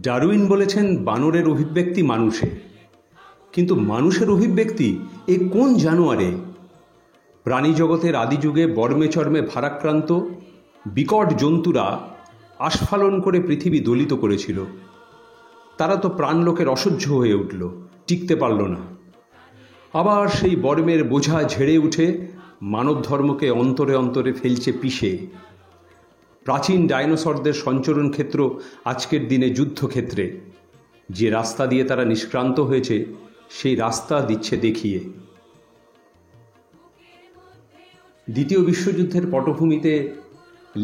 Darwin বলেছেন বানরের অভিব্যক্তি মানুষে, কিন্তু মানুষের অভিব্যক্তি এ কোন জানোয়ারে? প্রাণী জগতের আদিযুগে বর্মে চর্মে ভারাক্রান্ত বিকট জন্তুরা আস্ফালন করে পৃথিবী দলিত করেছিল। তারা তো প্রাণলোকের অসহ্য হয়ে উঠল, টিকতে পারল না। আবার সেই বর্মের বোঝা ঝেড়ে উঠে মানব ধর্মকে অন্তরে অন্তরে ফেলছে পিষে। প্রাচীন ডাইনোসরদের সঞ্চরণ ক্ষেত্র আজকের দিনে যুদ্ধক্ষেত্রে। যে রাস্তা দিয়ে তারা নিষ্ক্রান্ত হয়েছে সেই রাস্তা দিচ্ছে দেখিয়ে। দ্বিতীয় বিশ্বযুদ্ধের পটভূমিতে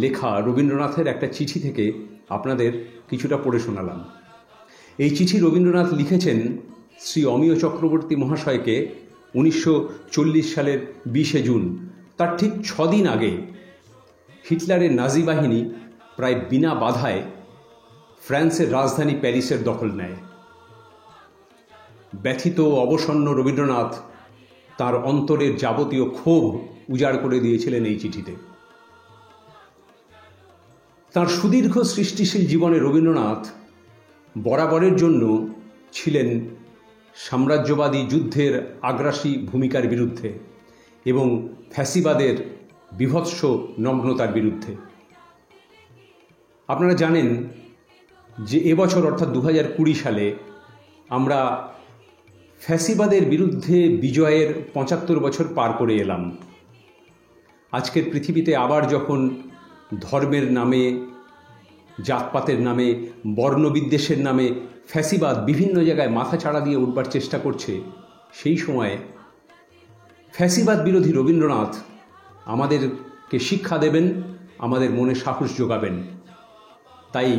লেখা রবীন্দ্রনাথের একটা চিঠি থেকে আপনাদের কিছুটা পড়ে শোনালাম। এই চিঠি রবীন্দ্রনাথ লিখেছেন শ্রী অমিয় চক্রবর্তী মহাশয়কে 1940 সালের 20 জুন। তার ঠিক 6 দিন আগে হিটলারের নাজি বাহিনী প্রায় বিনা বাধায় ফ্রান্সের রাজধানী প্যারিসের দখল নেয়। ব্যথিত অবসন্ন রবীন্দ্রনাথ তার অন্তরের যাবতীয় ক্ষোভ উজাড় করে দিয়েছিলেন এই চিঠিতে। তার সুদীর্ঘ সৃষ্টিশীল জীবনে রবীন্দ্রনাথ বরাবরের জন্য ছিলেন সাম্রাজ্যবাদী যুদ্ধের আগ্রাসী ভূমিকার বিরুদ্ধে এবং ফ্যাসিবাদের বীভৎস নগ্নতার বিরুদ্ধে। আপনারা জানেন যে এবছর অর্থাৎ 2020 সালে আমরা ফ্যাসিবাদের বিরুদ্ধে বিজয়ের 75 বছর পার করে এলাম। আজকের পৃথিবীতে আবার যখন ধর্মের নামে, জাতপাতের নামে, বর্ণবিদ্বেষের নামে ফ্যাসিবাদ বিভিন্ন জায়গায় মাথা চাড়া দিয়ে উঠবার চেষ্টা করছে, সেই সময়ে ফ্যাসিবাদ বিরোধী রবীন্দ্রনাথ আমাদেরকে শিক্ষা দেবেন, আমাদের মনে সাহস যোগাবেন। তাই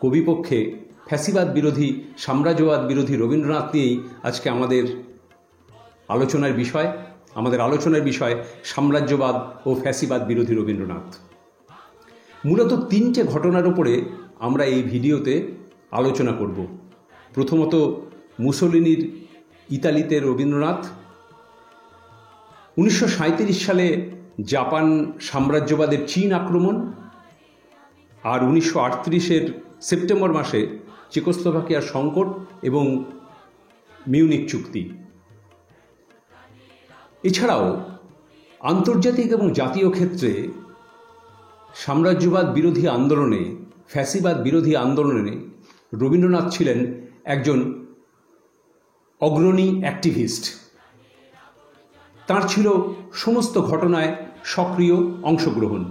কবিপক্ষে ফ্যাসিবাদ বিরোধী, সাম্রাজ্যবাদ বিরোধী রবীন্দ্রনাথ নিয়েই আজকে আমাদের আলোচনার বিষয়। আমাদের আলোচনার বিষয় সাম্রাজ্যবাদ ও ফ্যাসিবাদ বিরোধী রবীন্দ্রনাথ। মূলত 3টে ঘটনার উপরে আমরা এই ভিডিওতে আলোচনা করব। প্রথমত মুসোলিনির ইতালিতে রবীন্দ্রনাথ, 1937 সালে জাপান সাম্রাজ্যবাদের চীন আক্রমণ, আর 1938 সেপ্টেম্বর মাসে চেকোস্লোভাকিয়ার সংকট এবং মিউনিক চুক্তি। এছাড়াও আন্তর্জাতিক এবং জাতীয় ক্ষেত্রে সাম্রাজ্যবাদ বিরোধী আন্দোলনে, ফ্যাসিবাদ বিরোধী আন্দোলনে রবীন্দ্রনাথ ছিলেন একজন অগ্রণী অ্যাক্টিভিস্ট। তার ছিল সমস্ত ঘটনায় সক্রিয় অংশগ্রহণ।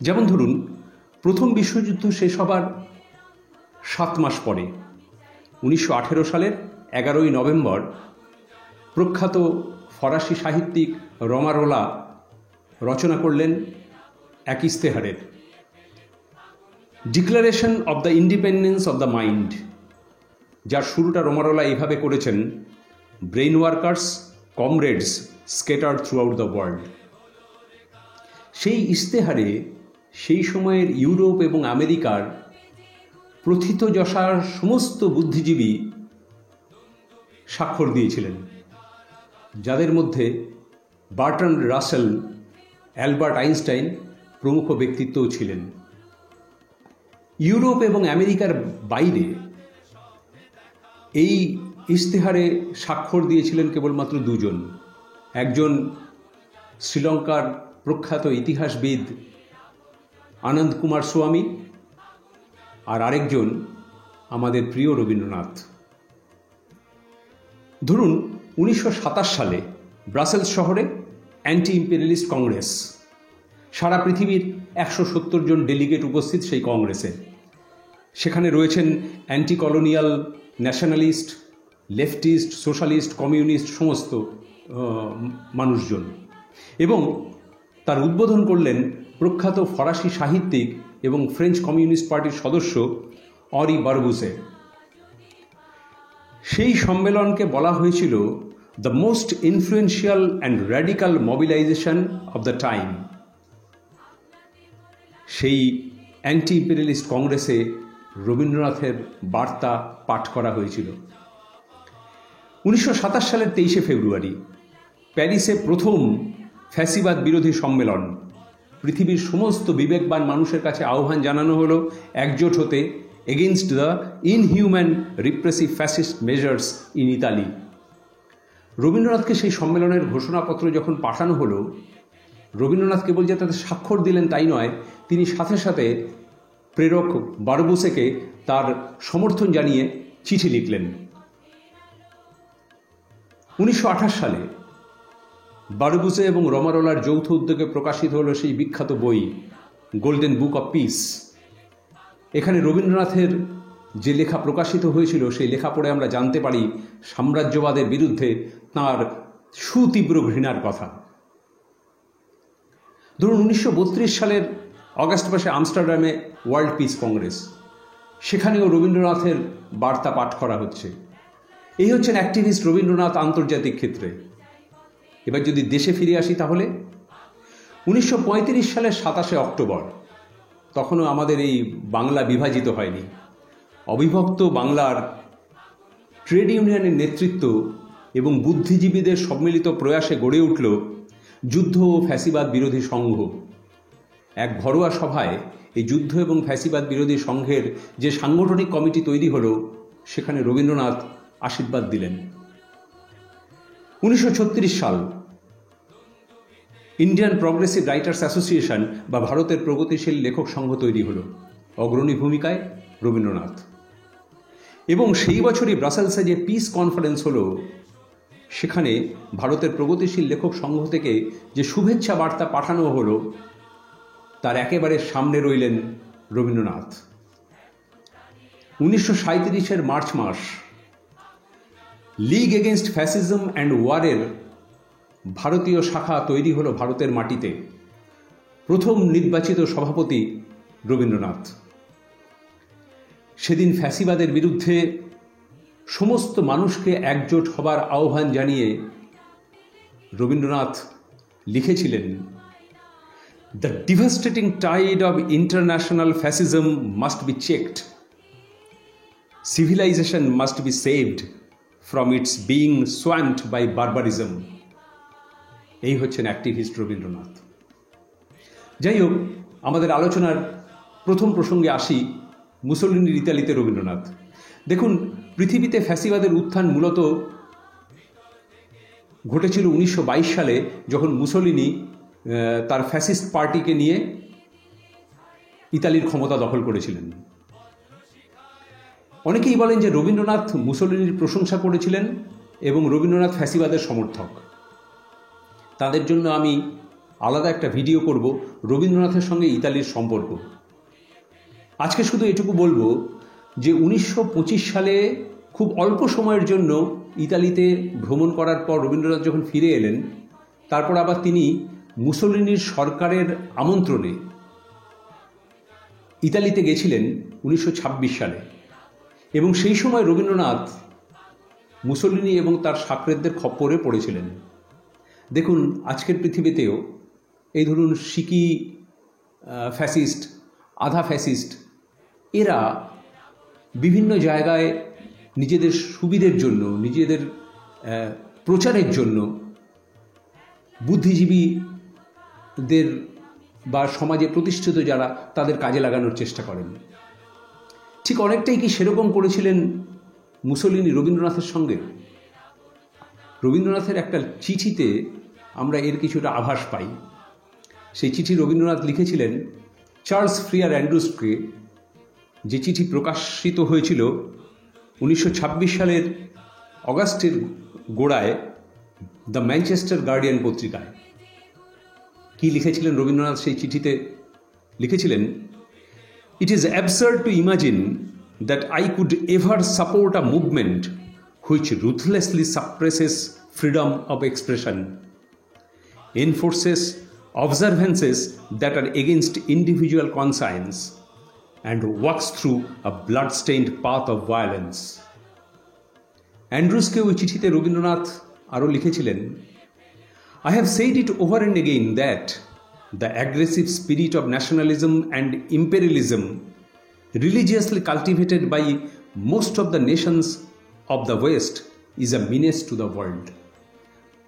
যেমন ধরুন, প্রথম বিশ্বযুদ্ধ শেষ হবার 7 মাস পরে 1918 সালের 11ই নভেম্বর প্রখ্যাত ফরাসি সাহিত্যিক রমারোলা রচনা করলেন এক ইস্তেহারের, declaration of the independence of the mind, যার শুরুটা রমারোলা এইভাবে করেছেন, brain workers comrades scattered throughout the world. সেই ইস্তেহারে সেই সময়ের ইউরোপ এবং আমেরিকার প্রথিতযশার সমস্ত বুদ্ধিজীবী স্বাক্ষর দিয়েছিলেন, যাদের মধ্যে বার্ট্রান্ড রাসেল, অ্যালবার্ট আইনস্টাইন প্রমুখ ব্যক্তিত্বও ছিলেন। ইউরোপ এবং আমেরিকার বাইরে এই ইস্তেহারে স্বাক্ষর দিয়েছিলেন কেবলমাত্র 2 জন। একজন শ্রীলঙ্কার প্রখ্যাত ইতিহাসবিদ আনন্দ কুমার স্বামী, আর আরেকজন আমাদের প্রিয় রবীন্দ্রনাথ। ধরুন 1927 সালে ব্রাসেলস শহরে অ্যান্টি ইম্পেরিয়ালিস্ট কংগ্রেস, সারা পৃথিবীর 170 জন ডেলিগেট উপস্থিত সেই কংগ্রেসে। সেখানে রয়েছেন anti colonial, nationalist, leftist, socialist, communist সমস্ত মানুষজন। এবং তার উদ্বোধন করলেন প্রখ্যাত ফরাসি সাহিত্যিক এবং ফ্রেঞ্চ কমিউনিস্ট পার্টির সদস্য অঁরি বারবুসে। সেই সম্মেলনকে বলা হয়েছিল the most influential and radical mobilisation of the time. সেই অ্যান্টি ইম্পেরিয়ালিস্ট কংগ্রেসে রবীন্দ্রনাথের বার্তা পাঠ করা হয়েছিল। 1927 সালের 23 ফেব্রুয়ারি প্যারিসে প্রথম ফ্যাসিবাদ বিরোধী সম্মেলন। পৃথিবীর সমস্ত বিবেকবান মানুষের কাছে আহ্বান জানানো হলো একজোট হতে against the inhuman repressive fascist measures in Italy. রবীন্দ্রনাথকে সেই সম্মেলনের ঘোষণাপত্র যখন পাঠানো হলো, রবীন্দ্রনাথ কেবল যে তাতে স্বাক্ষর দিলেন তাই নয়, তিনি সাথে সাথে প্রেরক বারবুসেকে তার সমর্থন জানিয়ে চিঠি লিখলেন। 1928 সালে বারবুসে এবং রমারোলার যৌথ উদ্যোগে প্রকাশিত হলো সেই বিখ্যাত বই গোল্ডেন বুক অফ পিস। এখানে রবীন্দ্রনাথের যে লেখা প্রকাশিত হয়েছিল সেই লেখা পড়ে আমরা জানতে পারি সাম্রাজ্যবাদের বিরুদ্ধে তাঁর সুতীব্র ঘৃণার কথা। ধরুন 1932 সালের অগাস্ট মাসে আমস্টারডামে ওয়ার্ল্ড পিস কংগ্রেস, সেখানেও রবীন্দ্রনাথের বার্তা পাঠ করা হচ্ছে। এই হচ্ছেন অ্যাক্টিভিস্ট রবীন্দ্রনাথ আন্তর্জাতিক ক্ষেত্রে। এবার যদি দেশে ফিরে আসি তাহলে 1935 সালের 27 অক্টোবর, তখনও আমাদের এই বাংলা বিভাজিত হয়নি, অবিভক্ত বাংলার ট্রেড ইউনিয়নের নেতৃত্ব এবং বুদ্ধিজীবীদের সম্মিলিত প্রয়াসে গড়ে উঠল যুদ্ধ ও ফ্যাসিবাদ বিরোধী সংঘ। এক ঘরোয়া সভায় এই যুদ্ধ এবং ফ্যাসিবাদ বিরোধী সংঘের যে সাংগঠনিক কমিটি তৈরি হলো, সেখানে রবীন্দ্রনাথ আশীর্বাদ দিলেন। 1936 সাল ইন্ডিয়ান প্রগ্রেসিভ রাইটার্স অ্যাসোসিয়েশন বা ভারতের প্রগতিশীল লেখক সংঘ তৈরি হলো, অগ্রণী ভূমিকায় রবীন্দ্রনাথ। এবং সেই বছরই ব্রাসেলসে যে পিস কনফারেন্স হলো, সেখানে ভারতের প্রগতিশীল লেখক সংঘ থেকে যে শুভেচ্ছা বার্তা পাঠানো হলো, তার একেবারে সামনে রইলেন রবীন্দ্রনাথ। 1937 মার্চ মাস লিগ এগেনস্ট ফ্যাসিজম অ্যান্ড ওয়ারের ভারতীয় শাখা তৈরি হলো ভারতের মাটিতে। প্রথম নির্বাচিত সভাপতি রবীন্দ্রনাথ। সেদিন ফ্যাসিবাদের বিরুদ্ধে সমস্ত মানুষকে একজোট হবার আহ্বান জানিয়ে রবীন্দ্রনাথ লিখেছিলেন, "The devastating tide of international fascism must be checked. Civilization must be saved from its being swamped by barbarism." এই হচ্ছেন অ্যাক্টিভিস্ট রবীন্দ্রনাথ। যাই হোক, আমাদের আলোচনার প্রথম প্রসঙ্গে আসি, মুসোলিনির ইতালিতে রবীন্দ্রনাথ। দেখুন, পৃথিবীতে ফ্যাসিবাদের উত্থান মূলত ঘটেছিল 1922 সালে, যখন মুসোলিনি তার ফ্যাসিস্ট পার্টিকে নিয়ে ইতালির ক্ষমতা দখল করেছিলেন। অনেকেই বলেন যে রবীন্দ্রনাথ মুসোলিনির প্রশংসা করেছিলেন এবং রবীন্দ্রনাথ ফ্যাসিবাদের সমর্থক। তাদের জন্য আমি আলাদা একটা ভিডিও করব রবীন্দ্রনাথের সঙ্গে ইতালির সম্পর্ক। আজকে শুধু এটুকু বলবো যে 1925 সালে খুব অল্প সময়ের জন্য ইতালিতে ভ্রমণ করার পর রবীন্দ্রনাথ যখন ফিরে এলেন, তারপর আবার তিনি মুসোলিনির সরকারের আমন্ত্রণে ইতালিতে গেছিলেন 1926 সালে। এবং সেই সময় রবীন্দ্রনাথ মুসোলিনি এবং তার সাকরেদদের খপ্পরে পড়েছিলেন। দেখুন, আজকের পৃথিবীতেও এই ধরুন সিকি ফ্যাসিস্ট, আধা ফ্যাসিস্ট, এরা বিভিন্ন জায়গায় নিজেদের সুবিধের জন্য, নিজেদের প্রচারের জন্য বুদ্ধিজীবীদের বা সমাজে প্রতিষ্ঠিত যারা, তাদের কাজে লাগানোর চেষ্টা করেন। ঠিক অনেকটাই কি সেরকম করেছিলেন মুসোলিনি রবীন্দ্রনাথের সঙ্গে? রবীন্দ্রনাথের একটা চিঠিতে আমরা এর কিছুটা আভাস পাই। সেই চিঠি রবীন্দ্রনাথ লিখেছিলেন চার্লস ফ্রিয়ার অ্যান্ড্রুসকে, যে চিঠি প্রকাশিত হয়েছিল 1926 সালের অগাস্টের গোড়ায় দ্য ম্যানচেস্টার গার্ডিয়ান পত্রিকায়। কি লিখেছিলেন রবীন্দ্রনাথ সেই চিঠিতে? লিখেছিলেন, "It is absurd to imagine that I could ever support a movement which ruthlessly suppresses freedom of expression, enforces observances that are against individual conscience, and walks through a blood-stained path of violence." অ্যান্ড্রুসকে ওই চিঠিতে রবীন্দ্রনাথ আরও লিখেছিলেন, "I have said it over and again that the aggressive spirit of nationalism and imperialism religiously cultivated by most of the nations of the West is a menace to the world."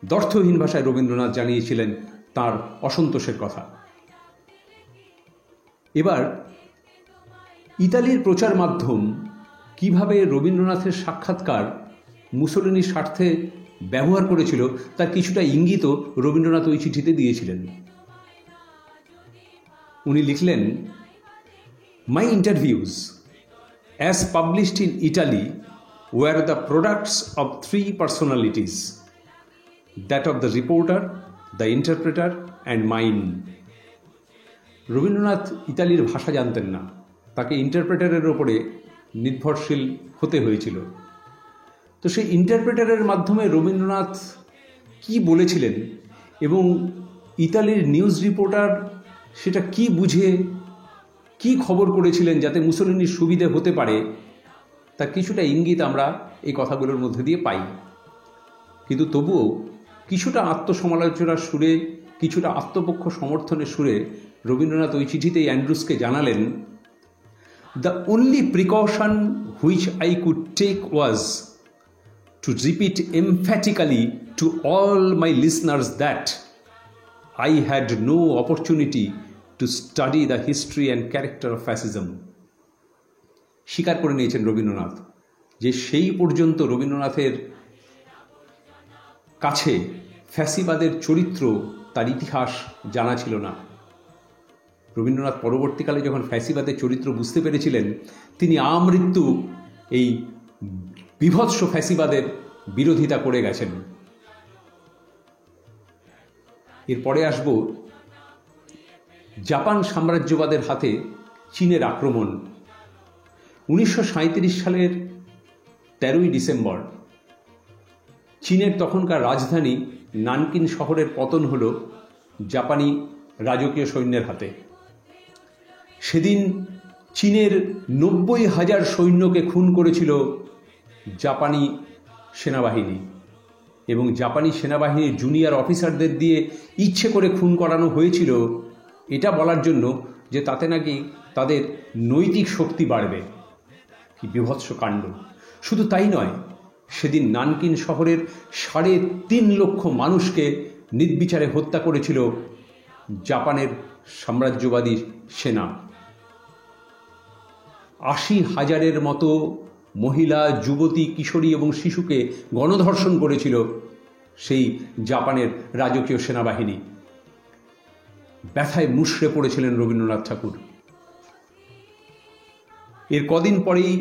দর্থহীন ভাষায় রবীন্দ্রনাথ জানিয়েছিলেন তার অসন্তোষের কথা। এবার ইতালির প্রচার মাধ্যম কিভাবে রবীন্দ্রনাথের সাক্ষাৎকার মুসোলিনির স্বার্থে ব্যবহার করেছিল তার কিছুটা ইঙ্গিত রবীন্দ্রনাথ ওই চিঠিতে দিয়েছিলেন। উনি লিখলেন, মাই interviews as published in Italy were the products of three personalities, that of the reporter, the interpreter and mine. Rabindranath ইতালির ভাষা জানতেন না, তাকে ইন্টারপ্রেটারের ওপরে নির্ভরশীল হতে হয়েছিল। তো সেই ইন্টারপ্রেটারের মাধ্যমে রবীন্দ্রনাথ কি বলেছিলেন এবং ইতালির নিউজ রিপোর্টার সেটা কি বুঝে কি খবর করেছিলেন যাতে মুসোলিনির সুবিধে হতে পারে, তার কিছুটা ইঙ্গিত আমরা এই কথাগুলোর মধ্যে দিয়ে পাই। কিন্তু তবুও কিছুটা আত্মসমালোচনার সুরে, কিছুটা আত্মপক্ষ সমর্থনের সুরে রবীন্দ্রনাথ ওই চিঠিতেই অ্যান্ড্রুসকে জানালেন, the only precaution which I could take was to repeat emphatically to all my listeners that I had no opportunity to study the history and character of fascism. স্বীকার করে নিয়েছেন রবীন্দ্রনাথ যে সেই পর্যন্ত রবীন্দ্রনাথের কাছে ফ্যাসিবাদের চরিত্র, তার ইতিহাস জানা ছিল না। রবীন্দ্রনাথ পরবর্তীকালে যখন ফ্যাসিবাদের চরিত্র বুঝতে পেরেছিলেন, তিনি আমৃত্যু এই বিভৎস ফ্যাসিবাদের বিরোধিতা করে গেছেন। এরপরে আসব জাপান সাম্রাজ্যবাদের হাতে চীনের আক্রমণ। 1937 সালের 13ই ডিসেম্বর চীনের তখনকার রাজধানী নানকিন শহরের পতন হল জাপানি রাজকীয় সৈন্যের হাতে। সেদিন চীনের 90,000 সৈন্যকে খুন করেছিল জাপানি সেনাবাহিনী, এবং জাপানি সেনাবাহিনীর জুনিয়র অফিসারদের দিয়ে ইচ্ছে করে খুন করানো হয়েছিল এটা বলার জন্য যে তাতে নাকি তাদের নৈতিক শক্তি বাড়বে। কি বিভৎস কাণ্ড! শুধু তাই নয়, সেদিন নানকিন শহরের 3.5 লক্ষ মানুষকে নির্বিচারে হত্যা করেছিল জাপানের সাম্রাজ্যবাদী সেনা। 80,000-এর মতো মহিলা, যুবতী, কিশোরী এবং শিশুকে গণধর্ষণ করেছিল সেই জাপানের রাজকীয় সেনাবাহিনী। ব্যথায় মুষড়ে পড়েছিলেন রবীন্দ্রনাথ ঠাকুর। এর কদিন পরেই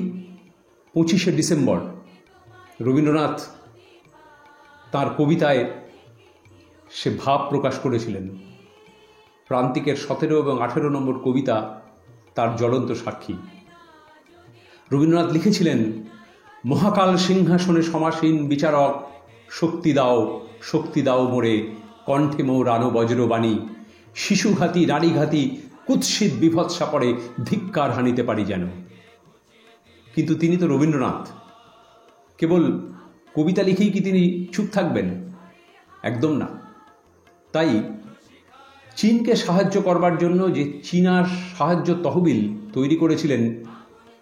25শে ডিসেম্বর রবীন্দ্রনাথ তার কবিতায় সে ভাব প্রকাশ করেছিলেন। প্রান্তিকের 17 এবং 18 নম্বর কবিতা তার জ্বলন্ত সাক্ষী। রবীন্দ্রনাথ লিখেছিলেন, মহাকাল সিংহাসনে সমাসীন বিচারক, শক্তি দাও মোরে, কণ্ঠে মোর আনো বজ্রবাণী, শিশুঘাতী নারীঘাতী কুৎসিত বিভৎসা পরে ধিক্কার হানিতে পারি যেন। কিন্তু তিনি তো রবীন্দ্রনাথ, কেবল কবিতা লিখেই কি তিনি চুপ থাকবেন? একদম না। তাই চীনকে সাহায্য করবার জন্য যে চীনা সাহায্য তহবিল তৈরি করেছিলেন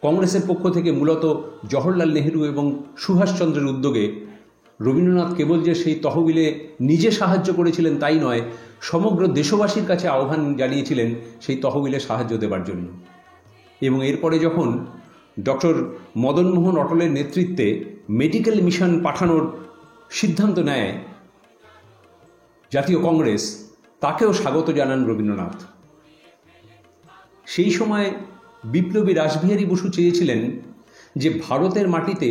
কংগ্রেসের পক্ষ থেকে, মূলত জওহরলাল নেহেরু এবং সুভাষচন্দ্রের উদ্যোগে, রবীন্দ্রনাথ কেবল যে সেই তহবিলে নিজে সাহায্য করেছিলেন তাই নয়, সমগ্র দেশবাসীর কাছে আহ্বান জানিয়েছিলেন সেই তহবিলে সাহায্য দেবার জন্য। এবং এরপরে যখন ডক্টর মদনমোহন অটলের নেতৃত্বে মেডিকেল মিশন পাঠানোর সিদ্ধান্ত নেয় জাতীয় কংগ্রেস, তাকেও স্বাগত জানান রবীন্দ্রনাথ। সেই সময় বিপ্লবী রাসবিহারী বসু চেয়েছিলেন যে ভারতের মাটিতে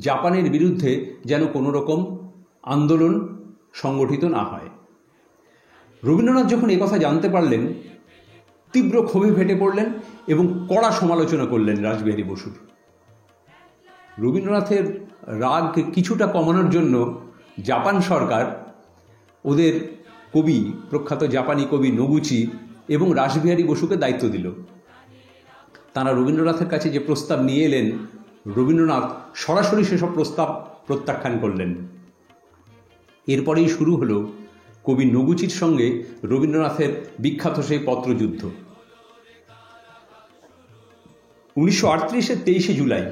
জাপানের বিরুদ্ধে যেন কোনো রকম আন্দোলন সংগঠিত না হয়। রবীন্দ্রনাথ যখন একথা জানতে পারলেন, তীব্র ক্ষোভে ফেটে পড়লেন এবং কড়া সমালোচনা করলেন রাসবিহারী বসুর। রবীন্দ্রনাথের রাগ কিছুটা কমানোর জন্য জাপান সরকার ওদের কবি, প্রখ্যাত জাপানি কবি নোগুচি এবং রাসবিহারী বসুকে দায়িত্ব দিল। তাঁরা রবীন্দ্রনাথের কাছে যে প্রস্তাব নিয়ে এলেন, রবীন্দ্রনাথ সরাসরি সেসব প্রস্তাব প্রত্যাখ্যান করলেন। এরপরেই শুরু হলো কবি নোগুচির সঙ্গে রবীন্দ্রনাথের বিখ্যাত সেই পত্রযুদ্ধ। 1938-এর 23শে জুলাই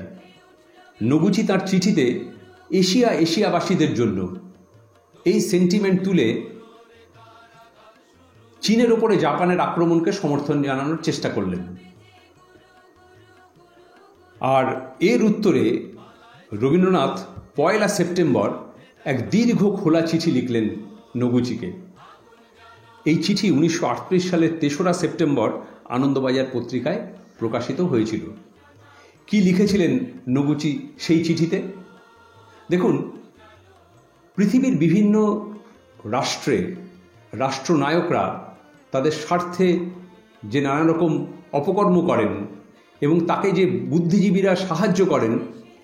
নোগুচি তাঁর চিঠিতে এশিয়াবাসীদের জন্য এই সেন্টিমেন্ট তুলে চীনের ওপরে জাপানের আক্রমণকে সমর্থন জানানোর চেষ্টা করলেন। আর এর উত্তরে রবীন্দ্রনাথ 1 সেপ্টেম্বর এক দীর্ঘ খোলা চিঠি লিখলেন নগুচিকে। এই চিঠি 1938 সালের 3রা সেপ্টেম্বর আনন্দবাজার পত্রিকায় প্রকাশিত হয়েছিল। কি লিখেছিলেন নগুচি সেই চিঠিতে? দেখুন, পৃথিবীর বিভিন্ন রাষ্ট্রে রাষ্ট্রনায়করা তাদের স্বার্থে যে নানা রকম অপকর্ম করেন এবং তাকে যে বুদ্ধিজীবীরা সাহায্য করেন,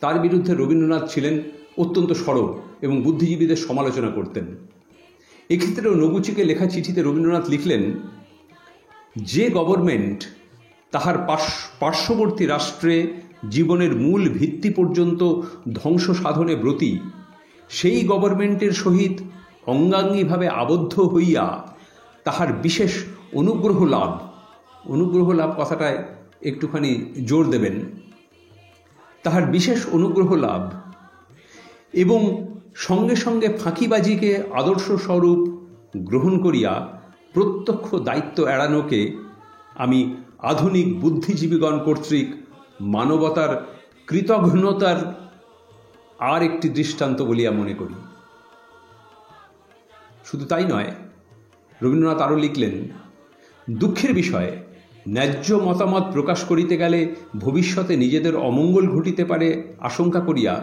তার বিরুদ্ধে রবীন্দ্রনাথ ছিলেন অত্যন্ত সরব এবং বুদ্ধিজীবীদের সমালোচনা করতেন। এক্ষেত্রেও নগুচিকে লেখা চিঠিতে রবীন্দ্রনাথ লিখলেন, যে গভর্নমেন্ট তাহার পার্শ্ববর্তী রাষ্ট্রে জীবনের মূল ভিত্তি পর্যন্ত ধ্বংস সাধনে ব্রতী, সেই গভর্নমেন্টের সহিত অঙ্গাঙ্গিভাবে আবদ্ধ হইয়া তাহার বিশেষ অনুগ্রহ লাভ কথাটায় একটুখানি জোর দেবেন, তাহার বিশেষ অনুগ্রহ লাভ এবং সঙ্গে সঙ্গে ফাঁকিবাজিকে আদর্শ স্বরূপ গ্রহণ করিয়া প্রত্যক্ষ দায়িত্ব এড়ানোকে আমি আধুনিক বুদ্ধিজীবীগণ কর্তৃক মানবতার কৃতঘ্নতার আর একটি দৃষ্টান্ত বলিয়া মনে করি। শুধু তাই নয়, রবীন্দ্রনাথ আরও লিখলেন, দুঃখের বিষয়ে ন্যায্য মতামত প্রকাশ করিতে গেলে ভবিষ্যতে নিজেদের অমঙ্গল ঘটিতে পারে আশঙ্কা করিয়া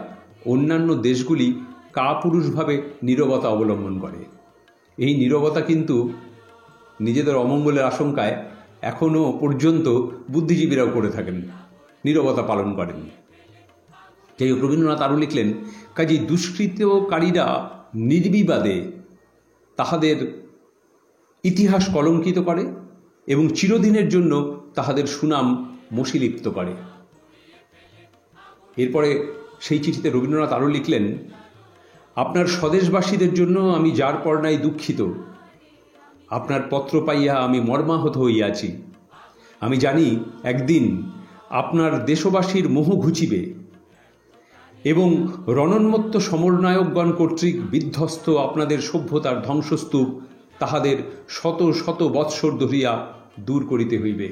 অন্যান্য দেশগুলি কাপুরুষভাবে নীরবতা অবলম্বন করে। এই নীরবতা কিন্তু নিজেদের অমঙ্গলের আশঙ্কায় এখনও পর্যন্ত বুদ্ধিজীবীরাও করে থাকেন, নীরবতা পালন করেন। যাই হোক, রবীন্দ্রনাথ আরও লিখলেন, কাজেই দুষ্কৃতকারীরা নির্বিবাদে তাহাদের ইতিহাস কলঙ্কিত করে এবং চিরদিনের জন্য তাহাদের সুনাম মশীলিপ্ত করে। এরপরে সেই চিঠিতে রবীন্দ্রনাথ আরও লিখলেন, আপনার স্বদেশবাসীদের জন্য আমি যার পর্ণায় দুঃখিত। আপনার পত্র পাইয়া আমি মর্মাহত হইয়াছি। আমি জানি একদিন আপনার দেশবাসীর মোহ ঘুচিবে এবং রণোন্মত্ত সমরনায়কগণ কর্তৃক বিধ্বস্ত আপনাদের সভ্যতার ধ্বংসস্তূপ তাহাদের শত শত বৎসর ধরিয়া দূর করিতে হইবে।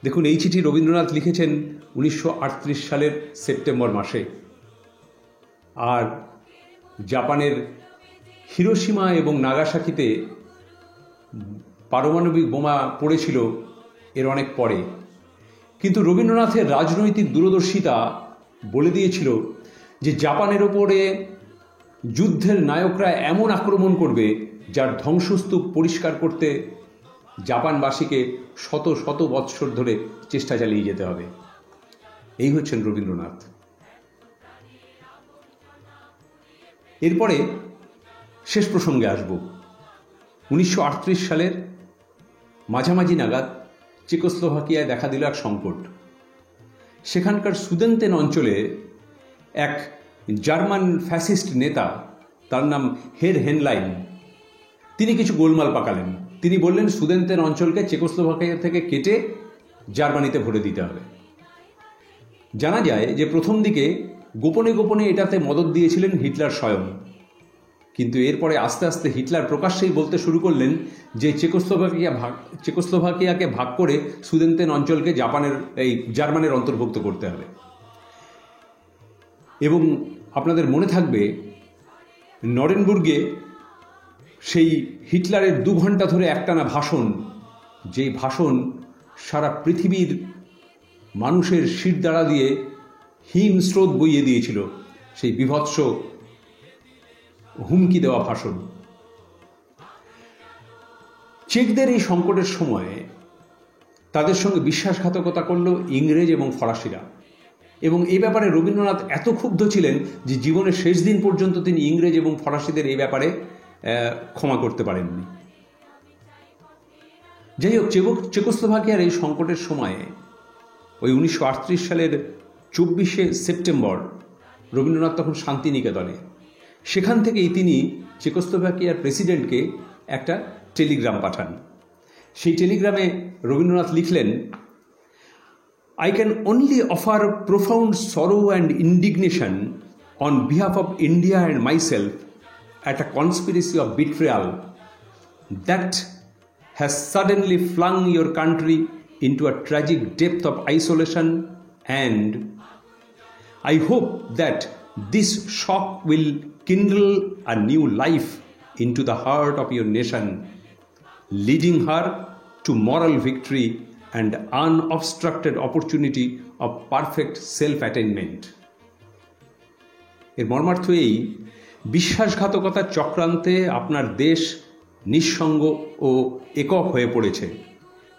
দেখুন, এই চিঠি রবীন্দ্রনাথ লিখেছেন 1938 সালের সেপ্টেম্বর মাসে। আর জাপানের হিরোশিমা এবং নাগাসাকিতে পারমাণবিক বোমা পড়েছিল এর অনেক পরে। কিন্তু রবীন্দ্রনাথের রাজনৈতিক দূরদর্শিতা বলে দিয়েছিল যে জাপানের ওপরে যুদ্ধের নায়করা এমন আক্রমণ করবে যার ধ্বংসস্তূপ পরিষ্কার করতে জাপানবাসীকে শত শত বৎসর ধরে চেষ্টা চালিয়ে যেতে হবে। এই হচ্ছেন রবীন্দ্রনাথ। এরপরে শেষ প্রসঙ্গে আসব। 1938 সালের মাঝামাঝি নাগাদ চেকোস্লোভাকিয়ায় দেখা দিল এক সংকট। সেখানকার সুদেনতেন অঞ্চলে এক জার্মান ফ্যাসিস্ট নেতা, তার নাম হের হেনলাইন, তিনি কিছু গোলমাল পাকালেন। তিনি বললেন সুদেনতেন অঞ্চলকে চেকোস্লোভাকিয়া থেকে কেটে জার্মানিতে ভরে দিতে হবে। জানা যায় যে প্রথম দিকে গোপনে গোপনে এটাতে মদত দিয়েছিলেন হিটলার স্বয়ং, কিন্তু এরপরে আস্তে আস্তে হিটলার প্রকাশ্যেই বলতে শুরু করলেন যে চেকোস্লোভাকিয়াকে ভাগ করে সুদেনতেন অঞ্চলকে জার্মানের অন্তর্ভুক্ত করতে হবে। এবং আপনাদের মনে থাকবে, নরেনবুর্গে সেই হিটলারের 2 ঘন্টা ধরে একটানা ভাষণ, যে ভাষণ সারা পৃথিবীর মানুষের শিরদাঁড়া দিয়ে হিমস্রোত বইয়ে দিয়েছিল, সেই বীভৎস হুমকি দেওয়া ভাষণ। চেকদের এই সংকটের সময়ে তাদের সঙ্গে বিশ্বাসঘাতকতা করল ইংরেজ এবং ফরাসিরা, এবং এই ব্যাপারে রবীন্দ্রনাথ এত ক্ষুব্ধ ছিলেন যে জীবনের শেষ দিন পর্যন্ত তিনি ইংরেজ এবং ফরাসিদের এই ব্যাপারে ক্ষমা করতে পারেননি। যাই হোক, চেকোস্লোভাকিয়ার এই সংকটের সময়ে ওই 1938 সালের 24শে সেপ্টেম্বর রবীন্দ্রনাথ তখন শান্তিনিকেতনে। সেখান থেকেই তিনি চেকোস্লোভাকিয়ার প্রেসিডেন্টকে একটা টেলিগ্রাম পাঠান। সেই টেলিগ্রামে রবীন্দ্রনাথ লিখলেন, I can only offer profound sorrow and indignation on behalf of India and myself at a conspiracy of betrayal that has suddenly flung your country into a tragic depth of isolation And I hope that this shock will kindle a new life into the heart of your nation, leading her to moral victory and unobstructed opportunity of perfect self-attainment. এর মর্মার্থ এই, বিশ্বাসঘাতকতার চক্রান্তে আপনার দেশ নিঃসঙ্গ ও একক হয়ে পড়েছে।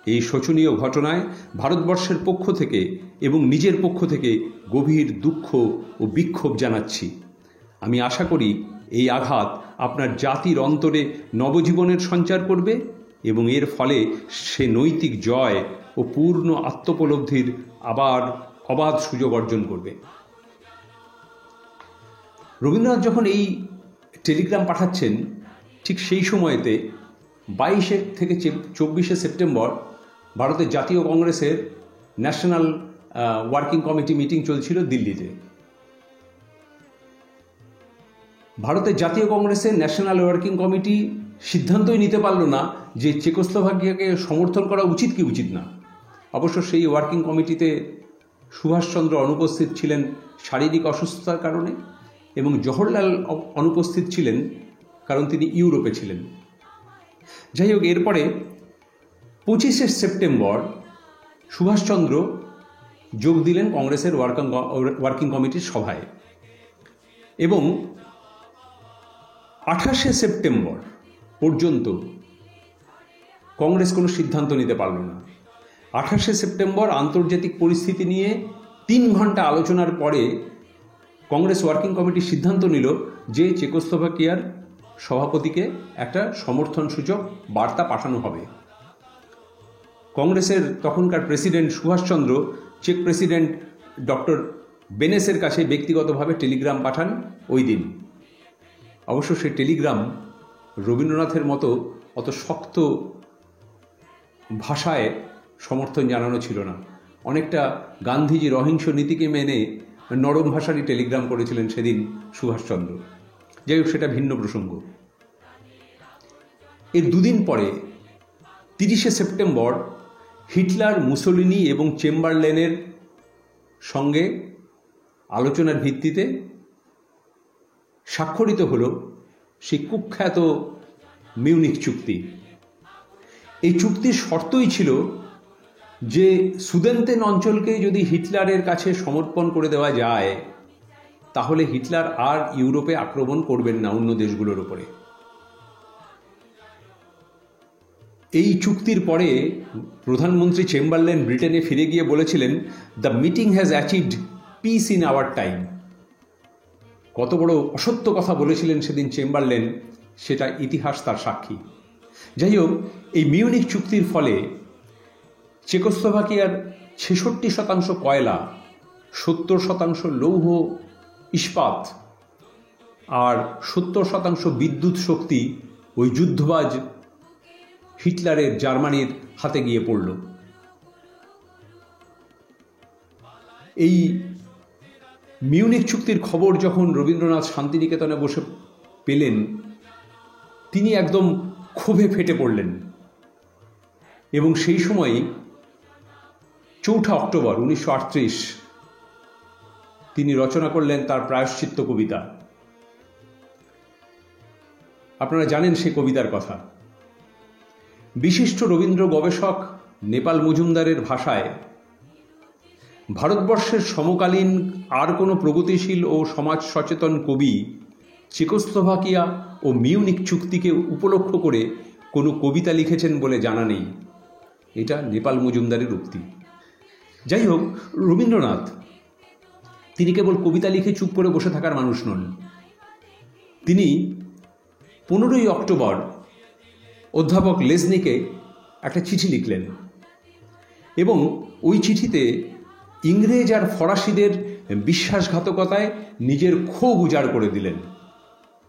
এই শোচনীয় ঘটনায় ভারতবর্ষের পক্ষ থেকে এবং নিজের পক্ষ থেকে গভীর দুঃখ ও বিক্ষোভ জানাচ্ছি। আমি আশা করি এই আঘাত আপনার জাতির অন্তরে নবজীবনের সঞ্চার করবে এবং এর ফলে সে নৈতিক জয় ও পূর্ণ আত্মোপলব্ধির আবার অবাধ সুযোগ অর্জন করবে। রবীন্দ্রনাথ যখন এই টেলিগ্রাম পাঠাচ্ছেন, ঠিক সেই সময়তে 22 থেকে 24 সেপ্টেম্বর ভারতের জাতীয় কংগ্রেসের ন্যাশনাল ওয়ার্কিং কমিটি মিটিং চলছিল দিল্লিতে। ভারতের জাতীয় কংগ্রেসের ন্যাশনাল ওয়ার্কিং কমিটি সিদ্ধান্তই নিতে পারল না যে চেকোস্লোভাকিয়াকে সমর্থন করা উচিত কি উচিত না। অবশ্য সেই ওয়ার্কিং কমিটিতে সুভাষচন্দ্র অনুপস্থিত ছিলেন শারীরিক অসুস্থতার কারণে, এবং জওহরলাল অনুপস্থিত ছিলেন কারণ তিনি ইউরোপে ছিলেন। যাই হোক, এরপরে 25 সেপ্টেম্বর সুভাষচন্দ্র যোগ দিলেন কংগ্রেসের ওয়ার্কিং কমিটির সভায়, এবং 28 সেপ্টেম্বর পর্যন্ত কংগ্রেস কোনো সিদ্ধান্ত নিতে পারল না। 28 সেপ্টেম্বর আন্তর্জাতিক পরিস্থিতি নিয়ে 3 ঘন্টা আলোচনার পরে কংগ্রেস ওয়ার্কিং কমিটি সিদ্ধান্ত নিল যে চেকোস্লোভাকিয়ার সভাপতিকে একটা সমর্থনসূচক বার্তা পাঠানো হবে। কংগ্রেসের তখনকার প্রেসিডেন্ট সুভাষচন্দ্র চেক প্রেসিডেন্ট ডক্টর বেনেসের কাছে ব্যক্তিগতভাবে টেলিগ্রাম পাঠান ওই দিন। অবশ্য সেই টেলিগ্রাম রবীন্দ্রনাথের মতো অত শক্ত ভাষায় সমর্থন জানানো ছিল না। অনেকটা গান্ধীজির অহিংস নীতিকে মেনে নরম ভাষারই টেলিগ্রাম করেছিলেন সেদিন সুভাষচন্দ্র। যাই হোক, সেটা ভিন্ন প্রসঙ্গ। এর দুদিন পরে 30 সেপ্টেম্বর হিটলার, মুসোলিনি এবং চেম্বারলেনের সঙ্গে আলোচনার ভিত্তিতে স্বাক্ষরিত হল সেই কুখ্যাত মিউনিখ চুক্তি। এই চুক্তির শর্তই ছিল যে সুদেনতেন অঞ্চলকে যদি হিটলারের কাছে সমর্পণ করে দেওয়া যায়, তাহলে হিটলার আর ইউরোপে আক্রমণ করবেন না অন্য দেশগুলোর উপরে। এই চুক্তির পরে প্রধানমন্ত্রী চেম্বারলেন ব্রিটেনে ফিরে গিয়ে বলেছিলেন, the meeting has achieved piece in our time. কত বড় অসত্য কথা বলেছিলেন সেদিন চেম্বারলেন, সেটা ইতিহাস তার সাক্ষী। যাই হোক, এই মিউনিখ চুক্তির ফলে চেকোস্লোভাকিয়ার 66% কয়লা, 70% লৌহ ইস্পাত আর 70% বিদ্যুৎ শক্তি ওই যুদ্ধবাজ হিটলারের জার্মানির হাতে গিয়ে পড়ল। এই মিউনিখ চুক্তির খবর যখন রবীন্দ্রনাথ শান্তিনিকেতনে বসে পেলেন, তিনি একদম ক্ষোভে ফেটে পড়লেন, এবং সেই সময় 4 অক্টোবর 1938 তিনি রচনা করলেন তার প্রায়শ্চিত্ত কবিতা। আপনারা জানেন সে কবিতার কথা। বিশিষ্ট রবীন্দ্র গবেষক নেপাল মজুমদারের ভাষায়, ভারতবর্ষের সমকালীন আর কোনো প্রগতিশীল ও সমাজ সচেতন কবি চেকোস্লোভাকিয়া ও মিউনিখ চুক্তিকে উপলক্ষ করে কোনো কবিতা লিখেছেন বলে জানা নেই। এটা নেপাল মজুমদারের উক্তি। যাই হোক, রবীন্দ্রনাথ তিনি কেবল কবিতা লিখে চুপ করে বসে থাকার মানুষ নন। তিনি 15 অক্টোবর অধ্যাপক লেজনিকে একটা চিঠি লিখলেন, এবং ওই চিঠিতে ইংরেজ আর ফরাসিদের বিশ্বাসঘাতকতায় নিজের ক্ষোভ উজাড় করে দিলেন।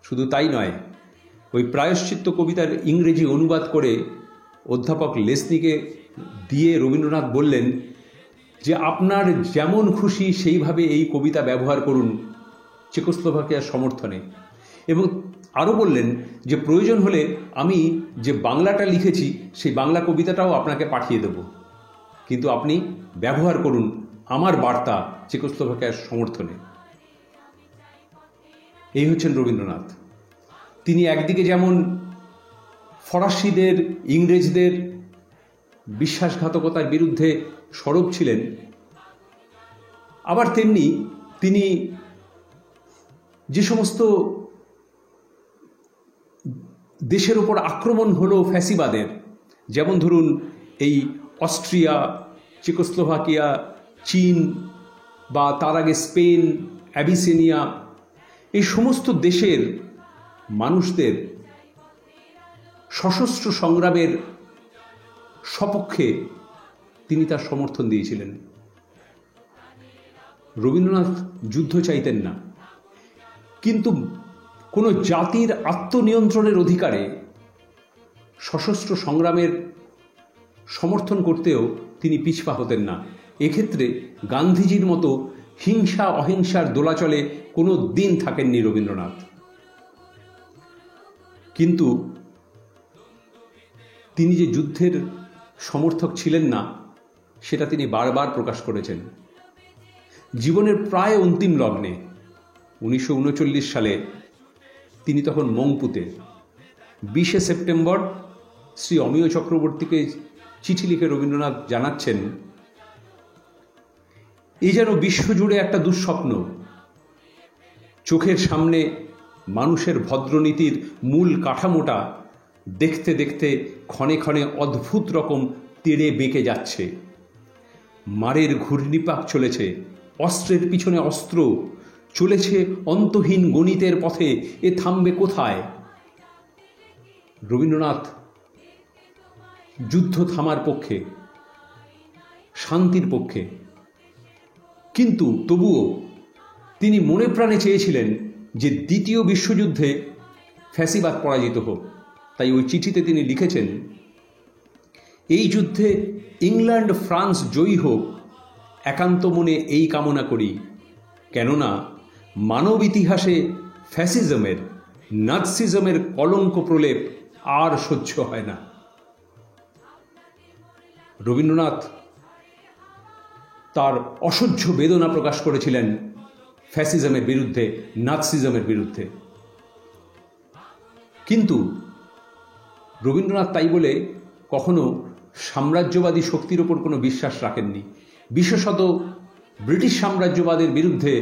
শুধু তাই নয়, ওই প্রায়শ্চিত্ত কবিতার ইংরেজি অনুবাদ করে অধ্যাপক লেসনিকে দিয়ে রবীন্দ্রনাথ বললেন যে আপনার যেমন খুশি সেইভাবে এই কবিতা ব্যবহার করুন চেকোস্লোভাকিয়ার সমর্থনে, এবং আরও বললেন যে প্রয়োজন হলে আমি যে বাংলাটা লিখেছি সেই বাংলা কবিতাটাও আপনাকে পাঠিয়ে দেব, কিন্তু আপনি ব্যবহার করুন আমার বার্তা চেকোস্লোভাকিয়ার সমর্থনে। এই হচ্ছেন রবীন্দ্রনাথ। তিনি একদিকে যেমন ফরাসিদের, ইংরেজদের বিশ্বাসঘাতকতার বিরুদ্ধে সরব ছিলেন, আবার তেমনি তিনি যে সমস্ত দেশের ওপর আক্রমণ হলো ফ্যাসিবাদের, যেমন ধরুন এই অস্ট্রিয়া, চেকোস্লোভাকিয়া, চীন বা তার আগে স্পেন, অ্যাবিসিনিয়া, এই সমস্ত দেশের মানুষদের সশস্ত্র সংগ্রামের সপক্ষে তিনি তার সমর্থন দিয়েছিলেন। রবীন্দ্রনাথ যুদ্ধ চাইতেন না, কিন্তু কোনো জাতির আত্মনিয়ন্ত্রণের অধিকারে সশস্ত্র সংগ্রামের সমর্থন করতেও তিনি পিছপা হতেন না। এক্ষেত্রে গান্ধীজির মতো হিংসা অহিংসার দোলাচলে কোনো দিন থাকেননি রবীন্দ্রনাথ। কিন্তু তিনি যে যুদ্ধের সমর্থক ছিলেন না, সেটা তিনি বারবার প্রকাশ করেছেন। জীবনের প্রায় অন্তিম লগ্নে 1939 সালে তিনি তখন মংপুতে 20শে সেপ্টেম্বর শ্রী অমিয় চক্রবর্তীকে চিঠি লিখে রবীন্দ্রনাথ জানাচ্ছেন, এই যেন বিশ্বজুড়ে একটা দুঃস্বপ্ন। চোখের সামনে মানুষের ভদ্রনীতির মূল কাঠামোটা দেখতে দেখতে ক্ষণে ক্ষণে অদ্ভুত রকম তেড়ে বেঁকে যাচ্ছে। মারের ঘূর্ণিপাক চলেছে, অস্ত্রের পিছনে অস্ত্র চলেছে অন্তহীন গণিতের পথে, এ থামবে কোথায়? রবীন্দ্রনাথ যুদ্ধ থামার পক্ষে, শান্তির পক্ষে, কিন্তু তবুও তিনি মনে প্রাণে চেয়েছিলেন যে দ্বিতীয় বিশ্বযুদ্ধে ফ্যাসিবাদ পরাজিত হোক। তাই ওই চিঠিতে তিনি লিখেছেন, এই যুদ্ধে ইংল্যান্ড ফ্রান্স জয়ী হোক, একান্ত মনে এই কামনা করি, কেননা মানব ইতিহাসে ফ্যাসিজমের, নাৎসিজমের কলঙ্ক প্রলেপ আর সহ্য হয় না। রবীন্দ্রনাথ তার অসহ্য বেদনা প্রকাশ করেছিলেন ফ্যাসিজমের বিরুদ্ধে, নাৎসিজমের বিরুদ্ধে। কিন্তু রবীন্দ্রনাথ তাই বলে কখনো সাম্রাজ্যবাদী শক্তির ওপর কোনো বিশ্বাস রাখেননি। বিশেষত ব্রিটিশ সাম্রাজ্যবাদের বিরুদ্ধে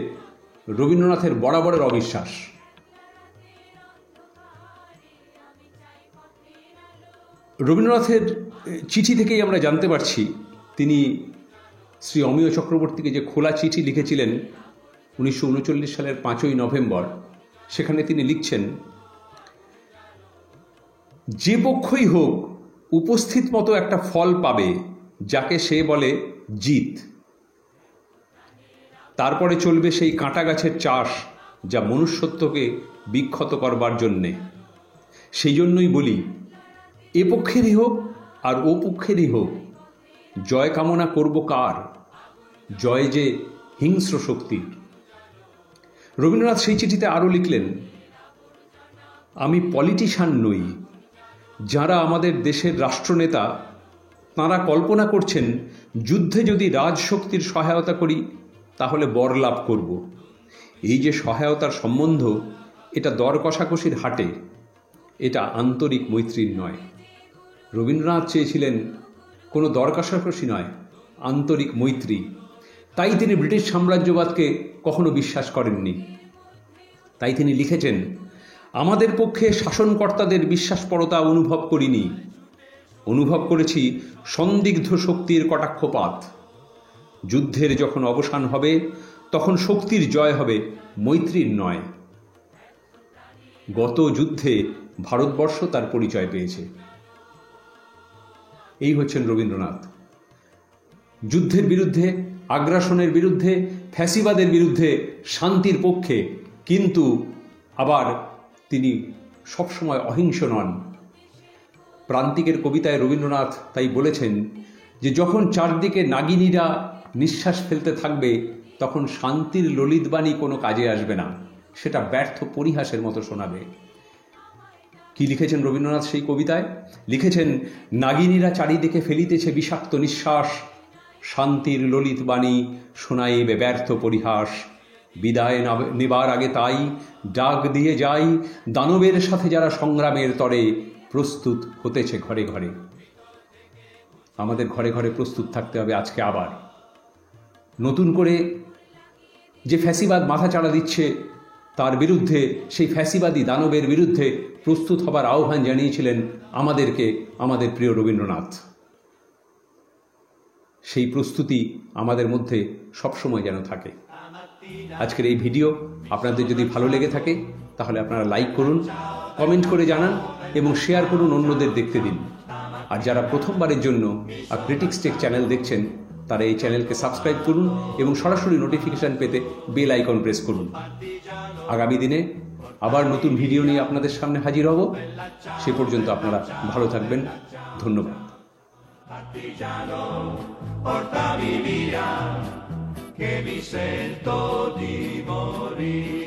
রবীন্দ্রনাথের বরাবরের অবিশ্বাস। রবীন্দ্রনাথের চিঠি থেকেই আমরা জানতে পারছি তিনি শ্রী অমিয় চক্রবর্তীকে যে খোলা চিঠি লিখেছিলেন 1939 সালের 5ই নভেম্বর, সেখানে তিনি লিখছেন, যে পক্ষই হোক উপস্থিত মতো একটা ফল পাবে, যাকে সে বলে জিত। তারপরে চলবে সেই কাঁটা গাছের চাষ, যা মনুষ্যত্বকে বিক্ষত করবার জন্যে। সেই জন্যই বলি, এ পক্ষেরই হোক আর ও পক্ষেরই হোক, জয় কামনা করব কার? জয় যে হিংস্র শক্তির। রবীন্দ্রনাথ সেই চিঠিতে আরও লিখলেন, আমি পলিটিশিয়ান নই। যারা আমাদের দেশের রাষ্ট্রনেতা, তাঁরা কল্পনা করছেন যুদ্ধে যদি রাজশক্তির সহায়তা করি তাহলে বরলাভ করব। এই যে সহায়তার সম্বন্ধ, এটা দর কষাকষির হাটে, এটা আন্তরিক মৈত্রীর নয়। রবীন্দ্রনাথ চেয়েছিলেন কোনো দর কষাকষি নয়, আন্তরিক মৈত্রী। তাই তিনি ব্রিটিশ সাম্রাজ্যবাদকে কখনো বিশ্বাস করেননি। তাই তিনি লিখেছেন, আমাদের পক্ষে শাসনকর্তাদের বিশ্বাসপরতা অনুভব করিনি, অনুভব করেছি সন্দিগ্ধ শক্তির কটাক্ষপাত। যুদ্ধের যখন অবসান হবে তখন শক্তির জয় হবে, মৈত্রীর নয়। গত যুদ্ধে ভারতবর্ষ তার পরিচয় পেয়েছে। এই হচ্ছেন রবীন্দ্রনাথ। যুদ্ধের বিরুদ্ধে, আগ্রাসনের বিরুদ্ধে, ফ্যাসিবাদের বিরুদ্ধে, শান্তির পক্ষে, কিন্তু আবার তিনি সবসময় অহিংস নন। প্রান্তিকের কবিতায় রবীন্দ্রনাথ তাই বলেছেন যে যখন চারদিকে নাগিনীরা নিঃশ্বাস ফেলতে থাকবে তখন শান্তির ললিতবাণী কোনো কাজে আসবে না, সেটা ব্যর্থ পরিহাসের মতো শোনাবে। কি লিখেছেন রবীন্দ্রনাথ সেই কবিতায়? লিখেছেন, নাগিনীরা চারিদিকে ফেলিতেছে বিষাক্ত নিঃশ্বাস, শান্তির ললিত বাণী শোনাইবে ব্যর্থ পরিহাস। বিদায় নেবার আগে তাই ডাক দিয়ে যাই, দানবের সাথে যারা সংগ্রামের তরে প্রস্তুত হতেছে ঘরে ঘরে। আমাদের ঘরে ঘরে প্রস্তুত থাকতে হবে আজকে আবার। নতুন করে যে ফ্যাসিবাদ মাথাচাড়া দিচ্ছে তার বিরুদ্ধে, সেই ফ্যাসিবাদী দানবের বিরুদ্ধে প্রস্তুত হবার আহ্বান জানিয়েছিলেন আমাদেরকে আমাদের প্রিয় রবীন্দ্রনাথ। সেই প্রস্তুতি আমাদের মধ্যে সবসময় যেন থাকে। আজকের এই ভিডিও আপনাদের যদি ভালো লেগে থাকে তাহলে আপনারা লাইক করুন, কমেন্ট করে জানান এবং শেয়ার করুন, অন্যদের দেখতে দিন। আর যারা প্রথমবারের জন্য ক্রিটিক্স টেক চ্যানেল দেখছেন তারা এই চ্যানেলকে সাবস্ক্রাইব করুন এবং সরাসরি নোটিফিকেশন পেতে বেল আইকন প্রেস করুন। আগামী দিনে আবার নতুন ভিডিও নিয়ে আপনাদের সামনে হাজির হব। সে পর্যন্ত আপনারা ভালো থাকবেন। ধন্যবাদ। Partigiano, portami via, che mi sento di morire.